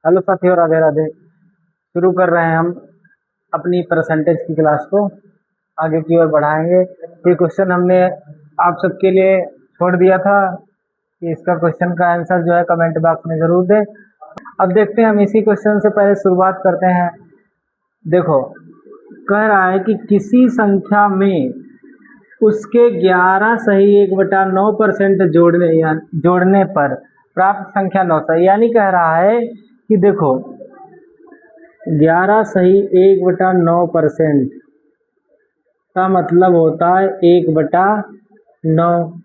Hello साथियों, राधे राधे। शुरू कर रहे हैं हम अपनी परसेंटेज की क्लास को, आगे की ओर बढ़ाएंगे। ये क्वेश्चन हमने आप सबके लिए छोड़ दिया था कि इसका क्वेश्चन का आंसर जो है कमेंट बॉक्स में जरूर दें। अब देखते हैं, हम इसी क्वेश्चन से पहले शुरुआत करते हैं। देखो, कह रहा है कि किसी संख्या में उसके 11 सही 1/9% जोड़ने पर प्राप्त संख्या 900, यानी कह रहा है कि देखो 11 सही 1/9% का मतलब होता है 1/9।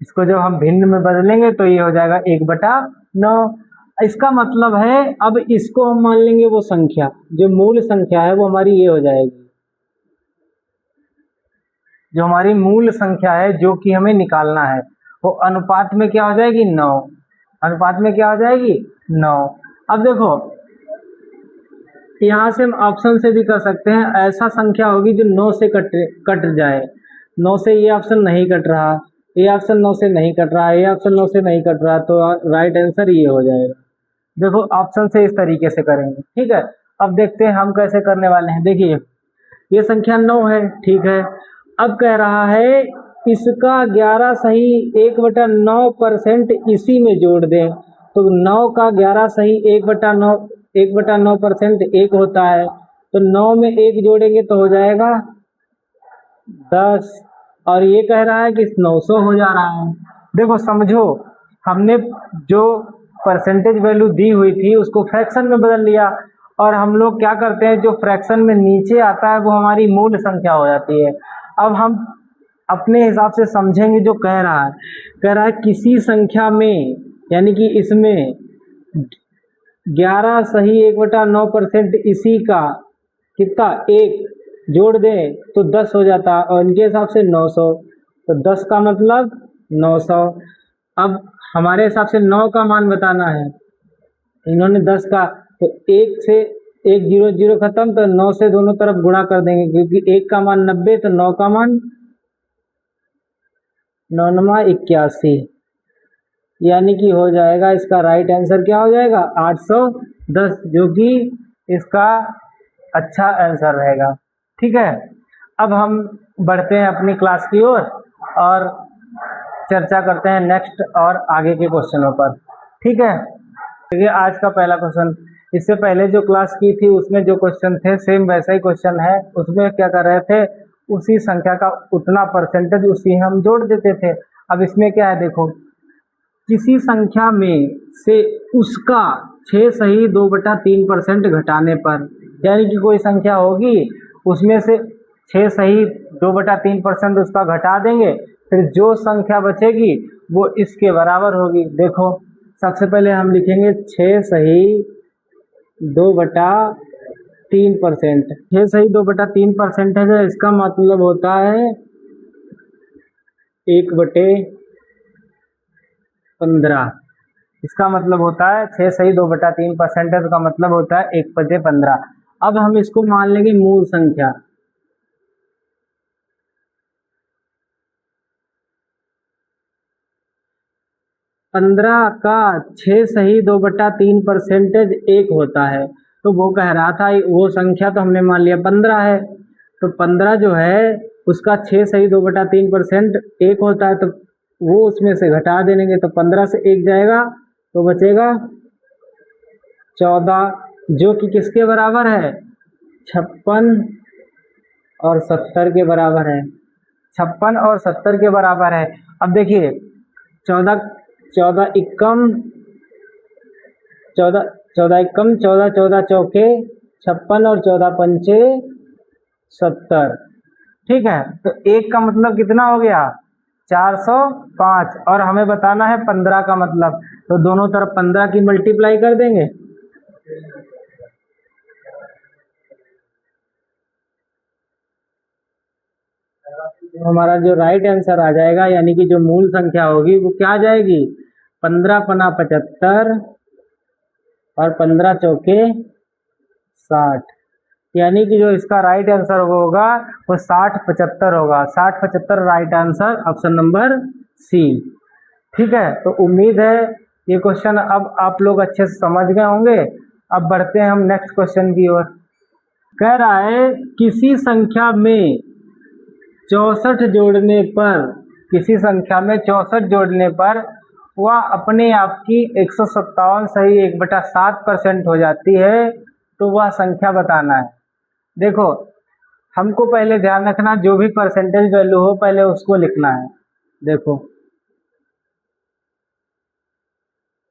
इसको जब हम भिन्न में बदलेंगे तो ये हो जाएगा 1/9। इसका मतलब है, अब इसको हम मान लेंगे वो संख्या, जो मूल संख्या है वो हमारी ये हो जाएगी। जो हमारी मूल संख्या है जो कि हमें निकालना है, वो अनुपात में क्या हो जाएगी? 9। अनुपात में क्या हो जाएगी? 9। अब देखो, यहाँ से हम ऑप्शन से भी कर सकते हैं। ऐसा संख्या होगी जो 9 से कट जाए। 9 से ये ऑप्शन नहीं कट रहा, ये ऑप्शन 9 से नहीं कट रहा, ये ऑप्शन 9 से नहीं कट रहा, तो राइट आंसर ये हो जाएगा। देखो, ऑप्शन से इस तरीके से करेंगे, ठीक है। अब देखते हैं हम कैसे करने वाले हैं। देखिए, ये संख्या 9 है, ठीक है। अब कह रहा है इसका 11 सही 1/9% इसी में जोड़ दें, तो 9 का 11 सही 1/9% 1 होता है, तो 9 में 1 जोड़ेंगे तो हो जाएगा 10। और ये कह रहा है कि 900 हो जा रहा है। देखो समझो, हमने जो परसेंटेज वैल्यू दी हुई थी उसको फ्रैक्शन में बदल लिया, और हम लोग क्या करते हैं, जो फ्रैक्शन में नीचे आता है वो हमारी मूल संख्या हो जाती है। अब हम अपने हिसाब से समझेंगे। जो कह रहा है किसी संख्या में, यानी कि इसमें 11 सही 1/9% इसी का कितना 1 जोड़ दें तो 10 हो जाता, और इनके हिसाब से 900, तो 10 का मतलब 900। अब हमारे हिसाब से 9 का मान बताना है, इन्होंने 10 का, तो 1 से 1 0 0 खत्म, तो 9 से दोनों तरफ गुणा कर देंगे, क्योंकि 1 का मान 90, तो 9 का मान 9 81, यानी कि हो जाएगा इसका राइट आंसर क्या हो जाएगा? 810, जो कि इसका अच्छा आंसर रहेगा, ठीक है। अब हम बढ़ते हैं अपनी क्लास की ओर और चर्चा करते हैं नेक्स्ट और आगे के क्वेश्चनों पर, ठीक है। देखिए, आज का पहला क्वेश्चन, इससे पहले जो क्लास की थी उसमें जो क्वेश्चन थे सेम वैसा ही क्वेश्चन है। उसमें क्या कर रहे थे, उसी संख्या का उतना परसेंटेज उसी हम जोड़ देते थे। अब इसमें क्या है, देखो, किसी संख्या में से उसका 6 सही 2/3% घटाने पर, यानी कि कोई संख्या होगी उसमें से 6 सही 2/3% उसका घटा देंगे, फिर जो संख्या बचेगी वो इसके बराबर होगी। देखो, सबसे पहले हम लिखेंगे 6 सही 2/3%। 6 सही 2/3% है, इसका मतलब होता है 1/15। इसका मतलब होता है 6 सही 2/3% का मतलब होता है 1/15। अब हम इसको मान लेंगे मूल संख्या। पंद्रह का 6 सही 2/3% 1 होता है, तो वो कह रहा था वो संख्या तो हमने मान लिया 15 है, तो 15 जो है उसका 6 सही 2/3% 1 होता है, तो वो उसमें से घटा देंगे, तो 15 से 1 जाएगा तो बचेगा 14, जो कि किसके बराबर है? 56 और 70 के बराबर है। 56 और 70 के बराबर है। अब देखिए, 14 14 इक्कम 14 14 इक्कम 14 14 चौके 56 और 14 पंचे 70, ठीक है। तो 1 का मतलब कितना हो गया? 405, और हमें बताना है 15 का मतलब, तो दोनों तरफ 15 की मल्टीप्लाई कर देंगे। हमारा जो राइट आंसर आ जाएगा, यानी कि जो मूल संख्या होगी वो क्या आ जाएगी? 15 पना 75 और 15 चौके 60, यानी कि जो इसका राइट आंसर होगा वो 60 75 होगा। 60 75 right answer, option number C, ठीक है। तो उम्मीद है ये क्वेश्चन अब आप लोग अच्छे से समझ गए होंगे। अब बढ़ते हैं हम नेक्स्ट क्वेश्चन की ओर। कह रहा है किसी संख्या में 64 जोड़ने पर, किसी संख्या में 64 जोड़ने पर वह अपने आप की 157 सही 1/7% हो जाती है, तो वह संख्या बताना है। देखो हमको पहले ध्यान रखना, जो भी परसेंटेज वैल्यू हो पहले उसको लिखना है। देखो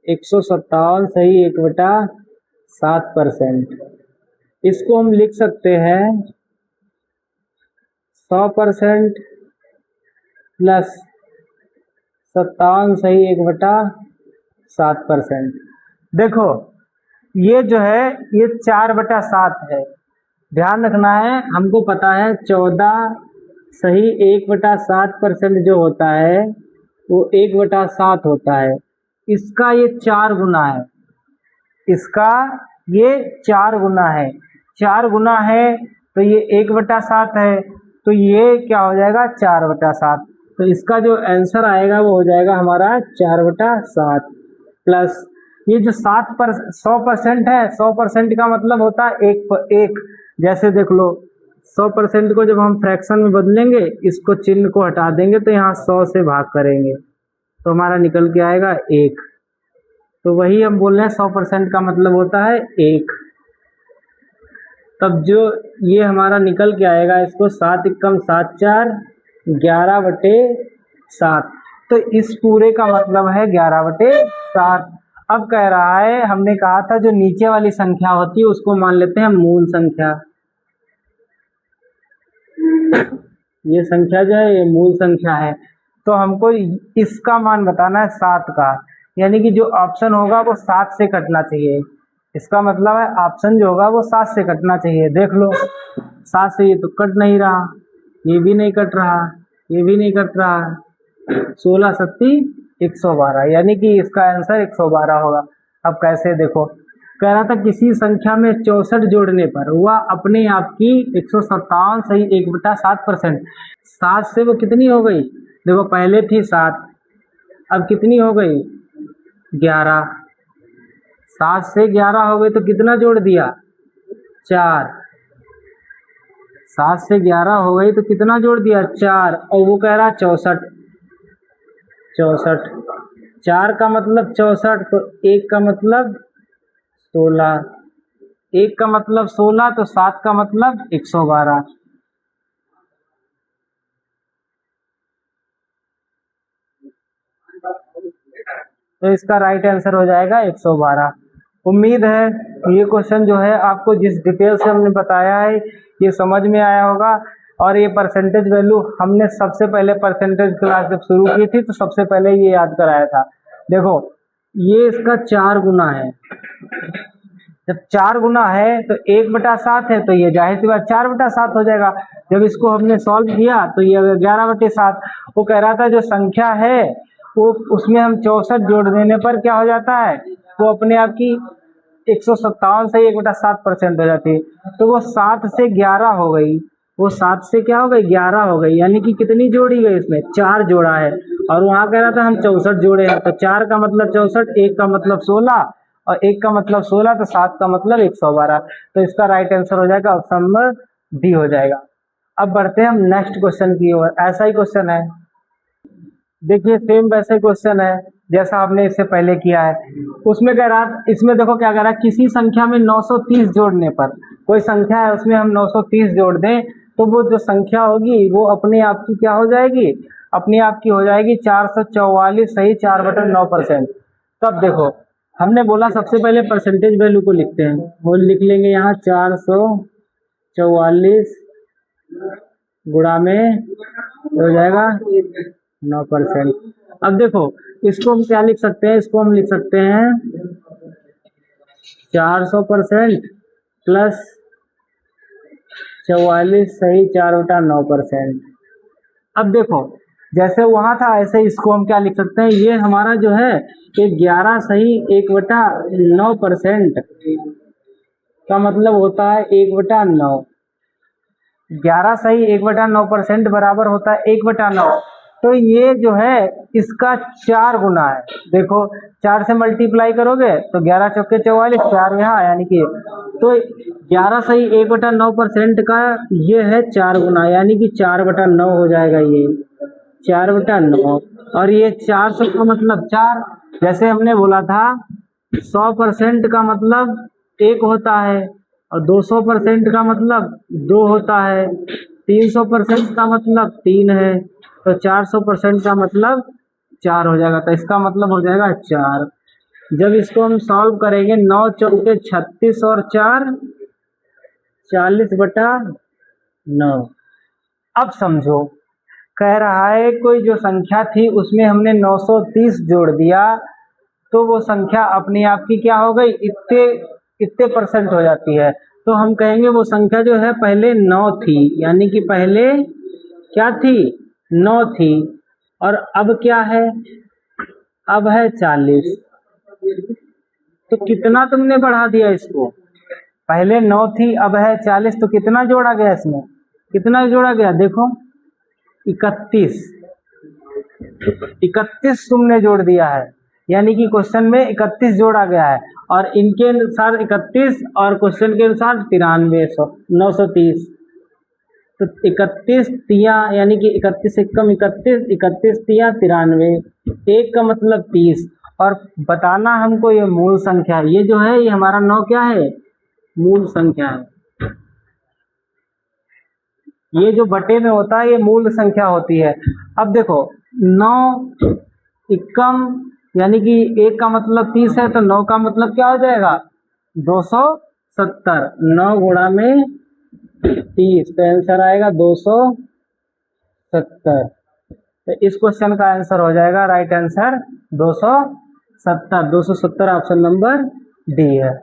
157 सही 1/7%, इसको हम लिख सकते हैं 100% प्लस 57 सही 1/7%। देखो ये जो है ये 4/7 है। ध्यान रखना है, हमको पता है 14 सही 1/7% जो होता है वो 1/7 होता है। इसका ये 4 गुना है, इसका ये 4 गुना है। 4 गुना है तो ये 1/7 है, तो ये क्या हो जाएगा 4/7। तो इसका जो आंसर आएगा वो हो जाएगा हमारा 4/7 प्लस ये जो 100% है। 100% का मतलब होता है एक। जैसे देख लो 100% को जब हम फ्रैक्शन में बदलेंगे, इसको चिन्ह को हटा देंगे तो यहाँ 100 से भाग करेंगे तो हमारा निकल के आएगा 1। तो वही हम बोल रहे हैं 100% का मतलब होता है 1। तब जो ये हमारा निकल के आएगा, इसको 7 एकम 7 4 11/7। तो इस पूरे का मतलब है 11/7। अब कह रहा है, हमने कहा था जो नीचे वाली संख्या होती है उसको मान लेते हैं मूल संख्या। ये संख्या जो है ये मूल संख्या है, तो हमको इसका मान बताना है 7 का, यानी कि जो ऑप्शन होगा वो 7 से कटना चाहिए। इसका मतलब है ऑप्शन जो होगा वो 7 से कटना चाहिए। देख लो 7 से ये तो कट नहीं रहा, ये भी नहीं कट रहा, ये भी नहीं कट रहा। 16 सत्ती 112, यानी कि इसका आंसर 112 होगा। अब कैसे, देखो कह रहा था किसी संख्या में 64 जोड़ने पर वह अपने आप की 157 सही 1/7%। 7 से वो कितनी हो गई, देखो पहले थी 7, अब कितनी हो गई 11। 7 से 11 हो गई तो कितना जोड़ दिया 4। 7 से 11 हो गई तो कितना जोड़ दिया 4, और वो कह रहा 64। 4 का मतलब 64, तो 1 का मतलब 16, 1 का मतलब 16, तो 7 का मतलब 112। तो इसका राइट आंसर हो जाएगा 112। उम्मीद है ये क्वेश्चन जो है आपको जिस डिटेल से हमने बताया है ये समझ में आया होगा। और ये परसेंटेज वैल्यू हमने सबसे पहले परसेंटेज क्लास जब शुरू की थी तो सबसे पहले ये याद कराया था। देखो ये इसका 4 गुना है, जब 4 गुना है तो 1/7 है, तो ये जाहिर सी बात 4/7 हो जाएगा। जब इसको हमने सॉल्व किया तो ये 11/7। वो कह रहा था जो संख्या है वो उसमें हम 64 जोड़ देने पर क्या हो जाता है, वो अपने आप की 157 से 1/7% हो जाती है। तो वो 7 से 11 हो गई, वो 7 से क्या हो गई 11 हो गई, यानी कि कितनी जोड़ी गई, इसमें 4 जोड़ा है। और वहाँ कह रहा था हम 64 जोड़े हैं, तो 4 का मतलब 64, 1 का मतलब 16 और 1 का मतलब 16, तो 7 का मतलब 112। तो इसका राइट आंसर हो जाएगा ऑप्शन नंबर डी हो जाएगा। अब बढ़ते हैं हम नेक्स्ट क्वेश्चन की ओर। ऐसा ही क्वेश्चन है, देखिए सेम वैसे क्वेश्चन है जैसा आपने इससे पहले किया है। उसमें कह रहा, इसमें देखो क्या कह रहा है, किसी संख्या में 930 जोड़ने पर, कोई संख्या है उसमें हम 930 जोड़ दें तो वो जो संख्या होगी वो अपने आप की क्या हो जाएगी, अपने आप की हो जाएगी 444 सही 4/9%। तब देखो हमने बोला सबसे पहले परसेंटेज वैल्यू को लिखते हैं, वो लिख लेंगे यहाँ 444 गुणा में हो जाएगा 9%। अब देखो इसको हम क्या लिख सकते हैं, इसको हम लिख सकते हैं 400% प्लस 44 सही 4/9%। अब देखो जैसे वहां था ऐसे इसको हम क्या लिख सकते हैं, ये हमारा जो है ये 11 सही 1/9% का मतलब होता है 1/9। 11 सही 1/9% बराबर होता है 1/9। तो ये जो है इसका 4 गुना है। देखो 4 से मल्टीप्लाई करोगे तो 11 चौके 44, 4 यहाँ, यानी कि तो 11 सही 1/9% का ये है 4 गुना, यानी कि 4/9 हो जाएगा ये 4/9। और ये 400 का मतलब 4, जैसे हमने बोला था 100% का मतलब 1 होता है, और 200% का मतलब 2 होता है, 300% का मतलब 3 है, तो 400% का मतलब 4 हो जाएगा। तो इसका मतलब हो जाएगा 4। जब इसको हम सॉल्व करेंगे 9 चौके 36 और 4 40/9। अब समझो, कह रहा है कोई जो संख्या थी उसमें हमने 930 जोड़ दिया, तो वो संख्या अपने आप की क्या हो गई, इतने इतने परसेंट हो जाती है। तो हम कहेंगे वो संख्या जो है पहले 9 थी, यानी कि पहले क्या थी, 9 थी, और अब क्या है, अब है 40। तो कितना तुमने बढ़ा दिया इसको, पहले 9 थी अब है 40, तो कितना जोड़ा गया इसमें, कितना जोड़ा गया, देखो 31 तुमने जोड़ दिया है, यानी कि क्वेश्चन में 31 जोड़ा गया है, और इनके अनुसार 31 और क्वेश्चन के अनुसार 930। तो 31 तिया, यानी कि 31 एकम 31, 31 तिया 93, एक का मतलब 30। और बताना हमको ये मूल संख्या, ये जो है ये हमारा 9 क्या है, मूल संख्या है। ये जो बटे में होता है ये मूल संख्या होती है। अब देखो 9 एकम, यानी कि 1 का मतलब 30 है, तो 9 का मतलब क्या हो जाएगा 270, 9 गुणा में 30, तो आंसर आएगा 270। तो इस क्वेश्चन का आंसर हो जाएगा, right answer 270 option number D है।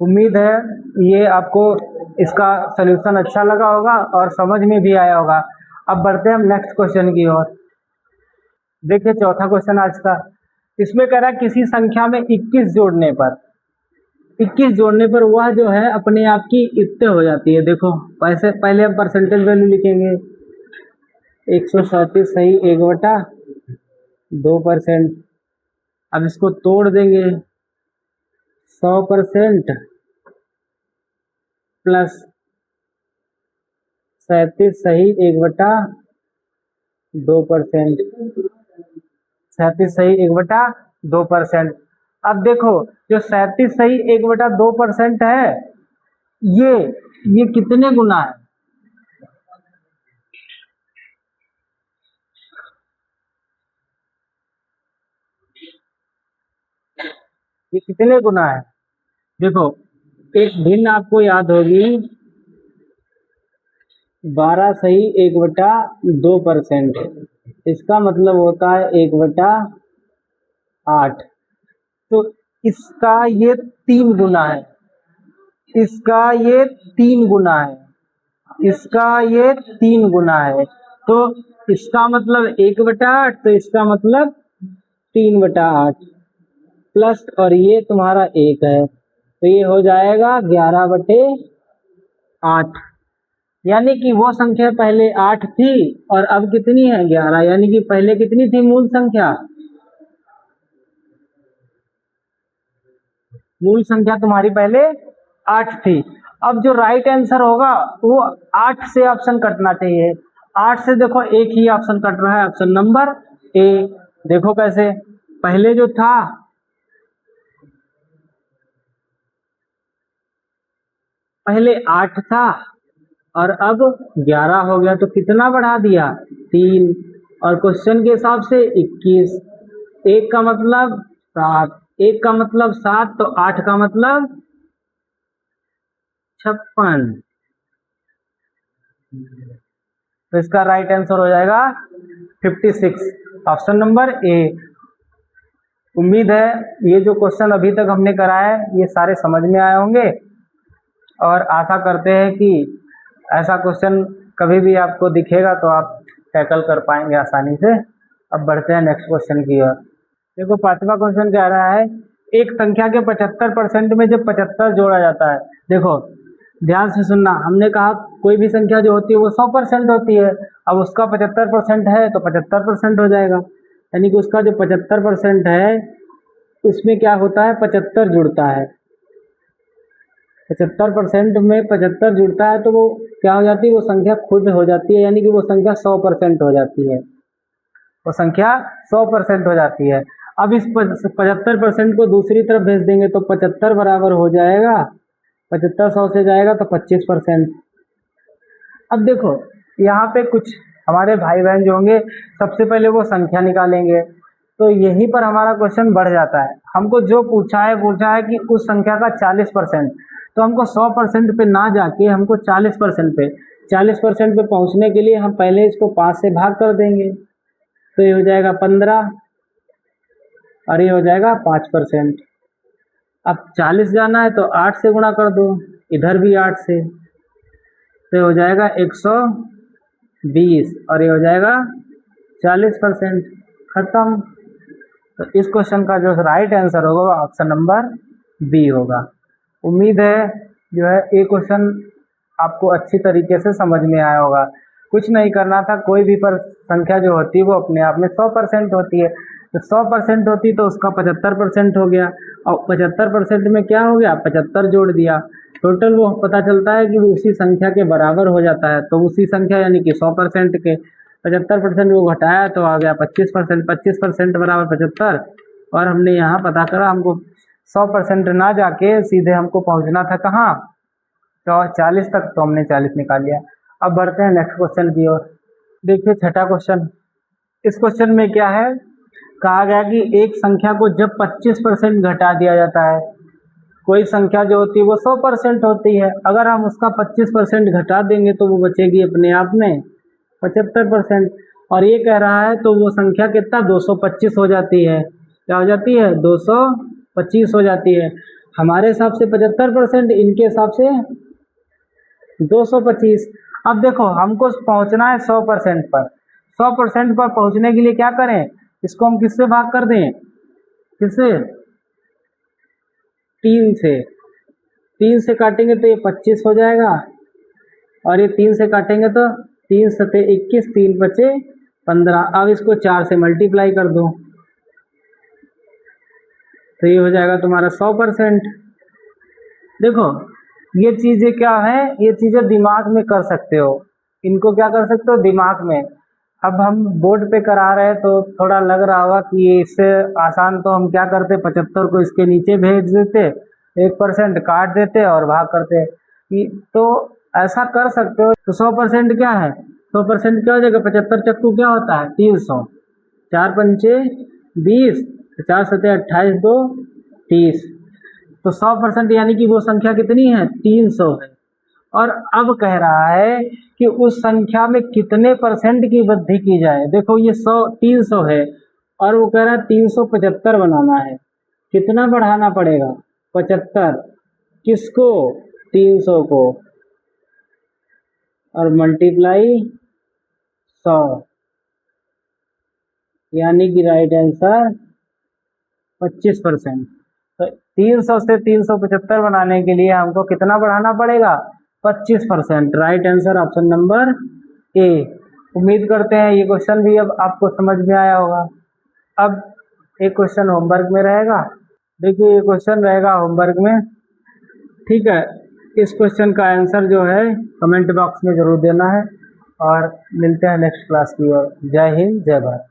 उम्मीद है ये आपको इसका सलूशन अच्छा लगा होगा और समझ में भी आया होगा। अब बढ़ते हैं हम नेक्स्ट क्वेश्चन की ओर। देखिए चौथा क्वेश्चन आज का, इसमें कह रहा है किसी संख्या में 21 जोड़ने पर वह जो है अपने आप की इतने हो जाती है। देखो वैसे पहले हम परसेंटेज वैल्यू लिखेंगे, 137 सही 1/2%। अब इसको तोड़ देंगे, 100% प्लस 37 सही 1/2%, 37 सही 1/2%। अब देखो जो 37 सही 1/2% है, ये कितने गुना है, ये कितने गुना है। देखो एक भिन्न आपको याद होगी, 12 सही 1/2%, इसका मतलब होता है 1/8। तो इसका ये 3 गुना है, इसका ये 3 गुना है, इसका ये 3 गुना है। तो इसका मतलब 1/8, तो इसका मतलब 3/8 प्लस, और ये तुम्हारा 1 है, तो ये हो जाएगा 11/8। यानी कि वो संख्या पहले 8 थी और अब कितनी है 11, यानी कि पहले कितनी थी मूल संख्या, मूल संख्या तुम्हारी पहले 8 थी। अब जो राइट आंसर होगा वो 8 से ऑप्शन कटना चाहिए। 8 से देखो एक ही ऑप्शन कट रहा है, ऑप्शन नंबर ए। देखो कैसे, पहले जो था पहले 8 था और अब 11 हो गया, तो कितना बढ़ा दिया 3, और क्वेश्चन के हिसाब से 21, 1 का मतलब 7, 1 का मतलब 7, तो 8 का मतलब 56। तो इसका राइट आंसर हो जाएगा 56, ऑप्शन नंबर ए। उम्मीद है ये जो क्वेश्चन अभी तक हमने कराया है ये सारे समझ में आए होंगे, और आशा करते हैं कि ऐसा क्वेश्चन कभी भी आपको दिखेगा तो आप टैकल कर पाएंगे आसानी से। अब बढ़ते हैं नेक्स्ट क्वेश्चन की ओर। देखो पांचवा क्वेश्चन कह रहा है एक संख्या के 75% में जब 75 जोड़ा जाता है, देखो ध्यान से सुनना, हमने कहा कोई भी संख्या जो होती है वो 100% होती है। अब उसका 75% है तो 75% हो जाएगा, यानी कि उसका जो 75% है उसमें क्या होता है, 75 जुड़ता है। 75% में 75 जुड़ता है तो वो क्या हो जाती है, वो संख्या खुद हो जाती है, यानी कि वो संख्या 100% हो जाती है। वो संख्या 100% हो जाती है। अब इस 75% को दूसरी तरफ भेज देंगे तो 75 बराबर हो जाएगा 75 100 से जाएगा तो 25%। अब देखो यहाँ पे कुछ हमारे भाई बहन जो होंगे सबसे पहले वो संख्या निकालेंगे, तो यहीं पर हमारा क्वेश्चन बढ़ जाता है। हमको जो पूछा है कि उस संख्या का 40%, तो हमको 100% पे ना जाके हमको 40% पे पहुँचने के लिए हम पहले इसको 5 से भाग कर देंगे, तो ये हो जाएगा 15 और ये हो जाएगा 5%। अब 40 जाना है तो 8 से गुणा कर दो, इधर भी 8 से, तो ये हो जाएगा 120 और ये हो जाएगा 40%। खत्म। तो इस क्वेश्चन का जो राइट आंसर होगा वो ऑप्शन नंबर बी होगा। उम्मीद है जो है ये क्वेश्चन आपको अच्छी तरीके से समझ में आया होगा। कुछ नहीं करना था, कोई भी पर संख्या जो होती है वो अपने आप में 100% होती है, तो 100% होती तो उसका 75% हो गया, और 75% में क्या हो गया, 75 जोड़ दिया, टोटल वो पता चलता है कि वो उसी संख्या के बराबर हो जाता है। तो उसी संख्या यानी कि 100% के 75% वो घटाया तो आ गया 25%। 25% बराबर 75, और हमने यहाँ पता करा हमको 100% ना जाके सीधे हमको पहुँचना था कहाँ, तो 40 तक, तो हमने 40 निकाल लिया। अब बढ़ते हैं नेक्स्ट क्वेश्चन की ओर। देखिए छठा क्वेश्चन। इस क्वेश्चन में क्या है, कहा गया कि एक संख्या को जब 25% घटा दिया जाता है, कोई संख्या जो होती है वो 100% होती है, अगर हम उसका 25% घटा देंगे तो वो बचेगी अपने आप में 75%। और ये कह रहा है तो वो संख्या कितना 225 हो जाती है, क्या हो जाती है 225 हो जाती है। हमारे हिसाब से 75%, इनके हिसाब से 225। अब देखो हमको पहुंचना है 100% पर, 100% पर पहुंचने के लिए क्या करें, इसको हम किससे भाग कर दें, किससे, 3 से। 3 से काटेंगे तो ये 25 हो जाएगा, और ये 3 से काटेंगे तो 3 सते 21, 3 बचे 15। अब इसको 4 से मल्टीप्लाई कर दो तो ये हो जाएगा तुम्हारा 100%। देखो ये चीज़ें क्या है, ये चीज़ें दिमाग में कर सकते हो, इनको क्या कर सकते हो, दिमाग में। अब हम बोर्ड पे करा रहे हैं तो थोड़ा लग रहा होगा कि ये इससे आसान, तो हम क्या करते 75 को इसके नीचे भेज देते, 1% काट देते और भाग करते, तो ऐसा कर सकते हो। तो 100% क्या है, 100% क्या हो जाएगा, 75 चक्कू क्या होता है 300, 4 पंचे 20, 4 सते 28, 2 30, तो 100% यानी कि वो संख्या कितनी है 300 है। और अब कह रहा है कि उस संख्या में कितने % की वृद्धि की जाए। देखो ये 300 है और वो कह रहा है 375 बनाना है, कितना बढ़ाना पड़ेगा 75, किसको 300 को, और मल्टीप्लाई 100, यानी कि राइट आंसर 25%। तो 300 से 375 बनाने के लिए हमको कितना बढ़ाना पड़ेगा 25%। Right answer option number A. उम्मीद करते हैं ये क्वेश्चन भी अब आपको समझ में आया होगा। अब एक क्वेश्चन होमवर्क में रहेगा, देखिए ये क्वेश्चन रहेगा होमवर्क में, ठीक है। इस क्वेश्चन का आंसर जो है कमेंट बॉक्स में ज़रूर देना है, और मिलते हैं नेक्स्ट क्लास की ओर। जय हिंद, जय भारत।